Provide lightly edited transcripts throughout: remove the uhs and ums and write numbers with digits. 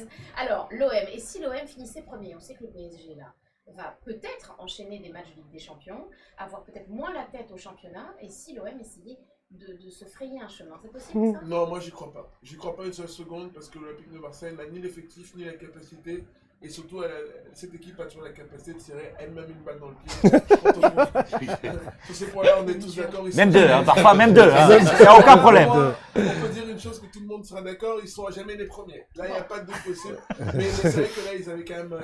française. Alors, l'OM, et si l'OM finissait premier, on sait que le PSG, là, va peut-être enchaîner des matchs de Ligue des Champions, avoir peut-être moins la tête au championnat, et si l'OM essayait de se frayer un chemin, c'est possible ça? Non, moi j'y crois pas. J'y crois pas une seule seconde parce que l'Olympique de Marseille n'a ni l'effectif ni la capacité. Et surtout, cette équipe a toujours la capacité de tirer elle-même une balle dans le pied. Sur ces points-là, on est tous d'accord. Même deux, hein, parfois même deux. Il n'y a aucun problème. On peut dire une chose que tout le monde sera d'accord, ils ne seront jamais les premiers. Là, il n'y a pas de doute possible. Mais c'est vrai que là, ils avaient quand même...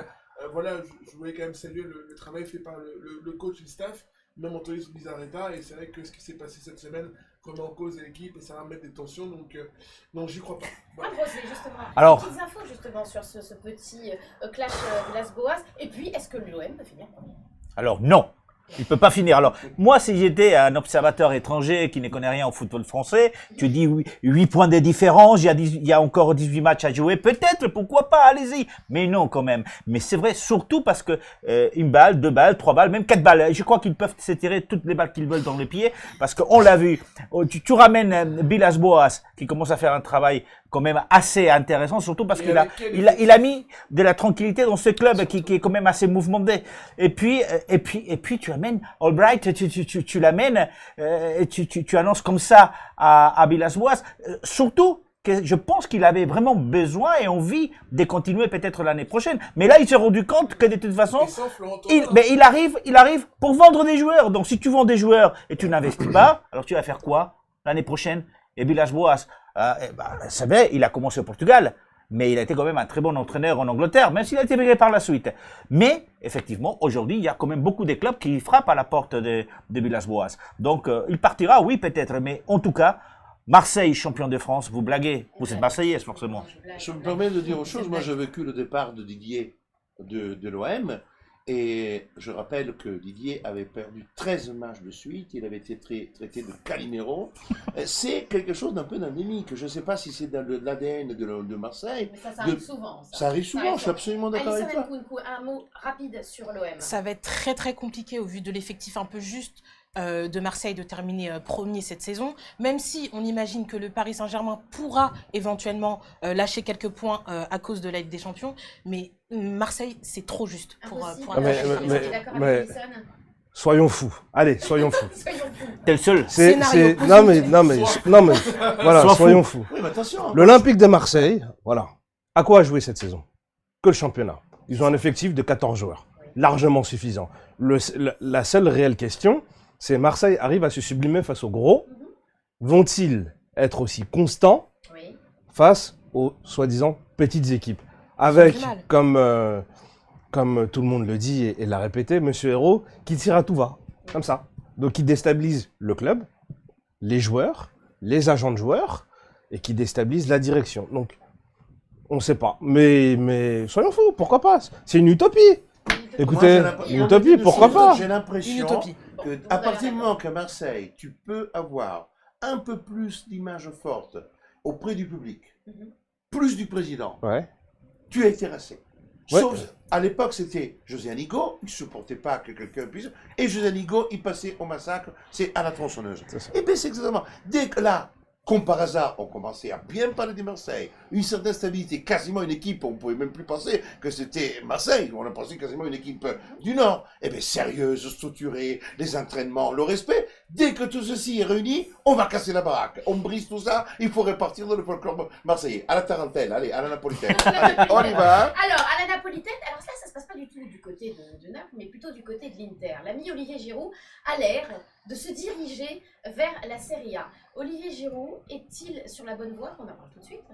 voilà, je voulais quand même saluer le travail fait par le coach et le staff, même Anthony Bizarreta. Et c'est vrai que ce qui s'est passé cette semaine remet en cause l'équipe et ça va mettre des tensions. Donc, non, j'y crois pas. Voilà. Justement, Alors, des petites infos justement sur ce petit clash glasgowois. Et puis, est-ce que l'OM peut finir premier? Alors non, il peut pas finir. Alors moi, si j'étais un observateur étranger qui ne connaît rien au football français, tu dis 8 points de différence, il y a encore 18 matchs à jouer, peut-être, pourquoi pas, allez-y. Mais non quand même. Mais c'est vrai surtout parce que une balle, 2 balles, 3 balles, même 4 balles. Je crois qu'ils peuvent s'étirer toutes les balles qu'ils veulent dans les pieds parce qu'on l'a vu. Tu ramènes Villas-Boas qui commence à faire un travail quand même assez intéressant, surtout parce qu'il a mis de la tranquillité dans ce club qui est quand même assez mouvementé. Et puis tu amènes Albright, tu l'amènes, tu annonces comme ça à Villas-Boas. Surtout que je pense qu'il avait vraiment besoin et envie de continuer peut-être l'année prochaine. Mais là, il s'est rendu compte que de toute façon, il arrive pour vendre des joueurs. Donc si tu vends des joueurs et tu n'investis pas, alors tu vas faire quoi l'année prochaine? Et Villas-Boas, c'est vrai, il a commencé au Portugal, mais il a été quand même un très bon entraîneur en Angleterre, même s'il a été viré par la suite. Mais, effectivement, aujourd'hui, il y a quand même beaucoup de clubs qui frappent à la porte de Villas-Boas. Donc, il partira, oui, peut-être, mais en tout cas, Marseille, champion de France, vous blaguez. Vous êtes Marseillaise, forcément. Je me permets de dire autre chose. Moi, j'ai vécu le départ de Didier de l'OM. Et je rappelle que Didier avait perdu 13 matchs de suite, il avait été traité de Calimero. C'est quelque chose d'un peu endémique. Je ne sais pas si c'est dans l'ADN de Marseille. Mais ça arrive souvent. Ça arrive souvent, je suis absolument d'accord avec toi. Un mot rapide sur l'OM. Ça va être très très compliqué au vu de l'effectif un peu juste de Marseille de terminer premier cette saison, même si on imagine que le Paris Saint-Germain pourra éventuellement lâcher quelques points à cause de la Ligue des Champions, mais Marseille c'est trop juste pour mais soyons fous. Allez, soyons fous. T'es le seul. Non mais voilà, soyons fous. Oui, mais attention. L'Olympique de Marseille, voilà. À quoi a joué cette saison? Que le championnat. Ils ont un effectif de 14 joueurs, largement suffisant. La seule réelle question, c'est Marseille arrive à se sublimer face aux gros. Vont-ils être aussi constants face aux soi-disant petites équipes? Avec, comme tout le monde le dit et l'a répété, Monsieur Hérault, qui tire à tout va, comme ça. Donc qui déstabilise le club, les joueurs, les agents de joueurs, et qui déstabilise la direction. Donc, on ne sait pas. Mais soyons fous, pourquoi pas? C'est une utopie. Écoutez, une utopie, pourquoi pas? J'ai l'impression qu'à partir du moment qu'à Marseille, tu peux avoir un peu plus d'images fortes auprès du public, plus du président, tu es terrassé. Sauf, à l'époque, c'était José Anigo, il ne supportait pas que quelqu'un puisse, et José Anigo, il passait au massacre, c'est à la tronçonneuse. Et bien c'est exactement, dès que là, comme par hasard, on commençait à bien parler de Marseille, une certaine stabilité, quasiment une équipe, on ne pouvait même plus penser que c'était Marseille, on a pensé quasiment une équipe du Nord. Eh bien, sérieuse, structurée, les entraînements, le respect. Dès que tout ceci est réuni, on va casser la baraque. On brise tout ça, il faut répartir dans le folklore marseillais. À la tarentelle, allez, à la napolitaine. Allez, on y va. Alors, à la napolitaine, alors ça se passe pas du tout du côté de Naples, mais plutôt du côté de l'Inter. L'ami Olivier Giroud a l'air de se diriger vers la Serie A. Olivier Giroud est-il sur la bonne voie? On en parle tout de suite.